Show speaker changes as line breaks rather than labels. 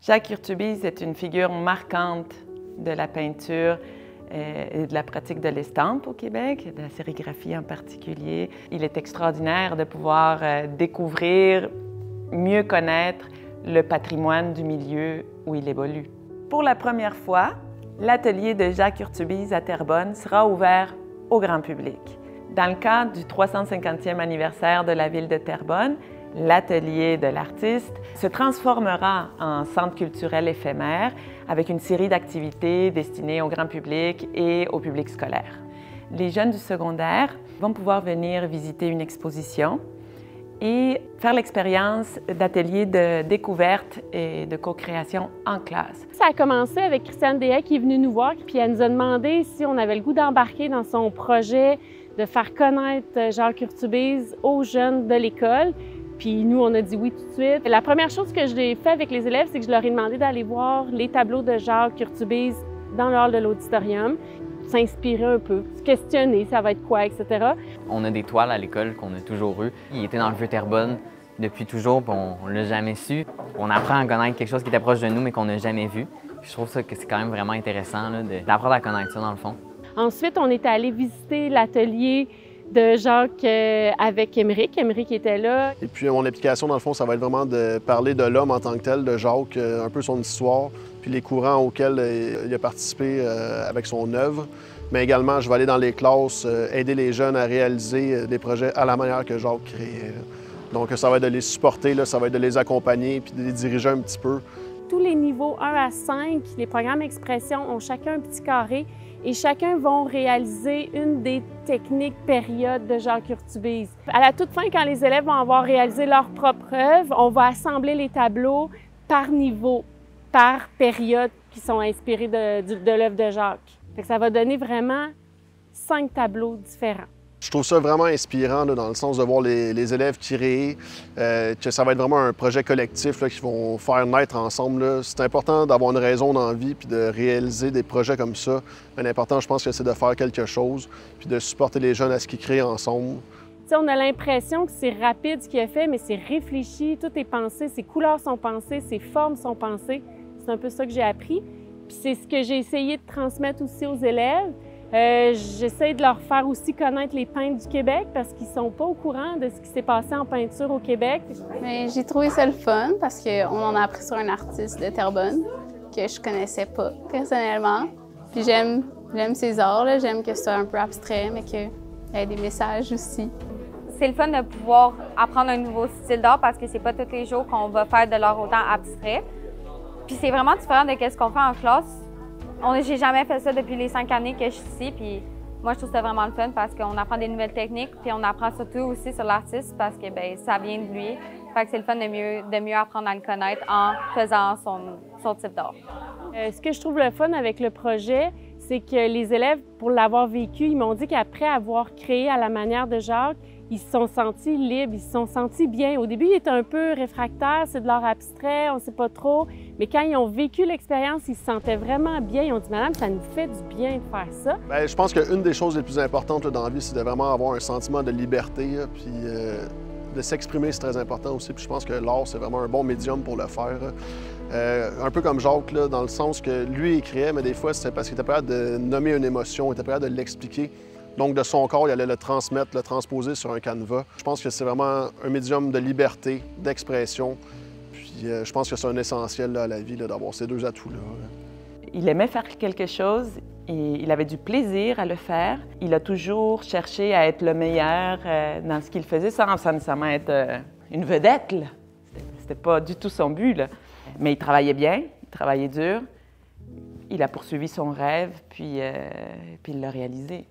Jacques Urtubise est une figure marquante de la peinture et de la pratique de l'estampe au Québec, de la sérigraphie en particulier. Il est extraordinaire de pouvoir découvrir, mieux connaître le patrimoine du milieu où il évolue. Pour la première fois, l'atelier de Jacques Urtubise à Terrebonne sera ouvert au grand public. Dans le cadre du 350e anniversaire de la ville de Terrebonne, l'atelier de l'artiste se transformera en centre culturel éphémère avec une série d'activités destinées au grand public et au public scolaire. Les jeunes du secondaire vont pouvoir venir visiter une exposition et faire l'expérience d'ateliers de découverte et de co-création en classe.
Ça a commencé avec Christiane Deshaies qui est venue nous voir, puis elle nous a demandé si on avait le goût d'embarquer dans son projet de faire connaître Jacques Urtubise aux jeunes de l'école. Puis nous, on a dit oui tout de suite. La première chose que j'ai fait avec les élèves, c'est que je leur ai demandé d'aller voir les tableaux de Jacques Urtubise dans le hall de l'auditorium, s'inspirer un peu, se questionner, ça va être quoi, etc.
On a des toiles à l'école qu'on a toujours eues. Il était dans le Vieux-Terrebonne depuis toujours, puis on ne l'a jamais su. On apprend à connaître quelque chose qui est proche de nous, mais qu'on n'a jamais vu. Puis je trouve ça que c'est quand même vraiment intéressant d'apprendre à connaître ça, dans le fond.
Ensuite, on est allé visiter l'atelier de Jacques avec Émeric. Émeric était là.
Et puis mon application, dans le fond, ça va être vraiment de parler de l'homme en tant que tel, de Jacques, un peu son histoire, puis les courants auxquels il a participé avec son œuvre. Mais également, je vais aller dans les classes, aider les jeunes à réaliser des projets à la manière que Jacques créait. Donc ça va être de les supporter, ça va être de les accompagner puis de les diriger un petit peu.
Tous les niveaux 1 à 5, les programmes expression ont chacun un petit carré et chacun vont réaliser une des techniques périodes de Jacques Urtubise. À la toute fin, quand les élèves vont avoir réalisé leur propre œuvre, on va assembler les tableaux par niveau, par période qui sont inspirés de l'œuvre de Jacques. Fait que ça va donner vraiment 5 tableaux différents.
Je trouve ça vraiment inspirant dans le sens de voir les élèves créer, que ça va être vraiment un projet collectif qu'ils vont faire naître ensemble. C'est important d'avoir une raison dans la vie puis de réaliser des projets comme ça. Mais l'important, je pense que c'est de faire quelque chose puis de supporter les jeunes à ce qu'ils créent ensemble.
T'sais, on a l'impression que c'est rapide ce qu'il a fait, mais c'est réfléchi, tout est pensé, ses couleurs sont pensées, ses formes sont pensées. C'est un peu ça que j'ai appris. Puis c'est ce que j'ai essayé de transmettre aussi aux élèves. J'essaie de leur faire aussi connaître les peintres du Québec parce qu'ils ne sont pas au courant de ce qui s'est passé en peinture au Québec.
J'ai trouvé ça le fun parce qu'on en a appris sur un artiste de Terrebonne que je connaissais pas personnellement. Puis j'aime ses arts, j'aime que ce soit un peu abstrait, mais qu'il y ait des messages aussi.
C'est le fun de pouvoir apprendre un nouveau style d'art parce que c'est pas tous les jours qu'on va faire de l'art autant abstrait. Puis c'est vraiment différent de ce qu'on fait en classe. J'ai jamais fait ça depuis les 5 années que je suis ici, puis moi je trouve ça vraiment le fun parce qu'on apprend des nouvelles techniques, puis on apprend surtout aussi sur l'artiste parce que ça vient de lui. Fait que c'est le fun de mieux apprendre à le connaître en faisant son type d'art.
Ce que je trouve le fun avec le projet, c'est que les élèves, pour l'avoir vécu, ils m'ont dit qu'après avoir créé à la manière de Jacques, ils se sont sentis libres, ils se sont sentis bien. Au début, ils étaient un peu réfractaires, c'est de l'art abstrait, on ne sait pas trop. Mais quand ils ont vécu l'expérience, ils se sentaient vraiment bien. Ils ont dit « Madame, ça nous fait du bien de faire ça. »
Bien, je pense qu'une des choses les plus importantes dans la vie, c'est de vraiment avoir un sentiment de liberté. Puis de s'exprimer, c'est très important aussi. Puis je pense que l'art, c'est vraiment un bon médium pour le faire. Un peu comme Jacques, dans le sens que lui, il créait, mais des fois, c'était parce qu'il était prêt de nommer une émotion, il était prêt de l'expliquer. Donc, de son corps, il allait le transmettre, le transposer sur un canevas. Je pense que c'est vraiment un médium de liberté, d'expression. Puis, je pense que c'est un essentiel à la vie d'avoir ces deux atouts-là.
Il aimait faire quelque chose et il avait du plaisir à le faire. Il a toujours cherché à être le meilleur dans ce qu'il faisait, sans nécessairement être une vedette. C'était pas du tout son but, là. Mais il travaillait bien, il travaillait dur. Il a poursuivi son rêve, puis il l'a réalisé.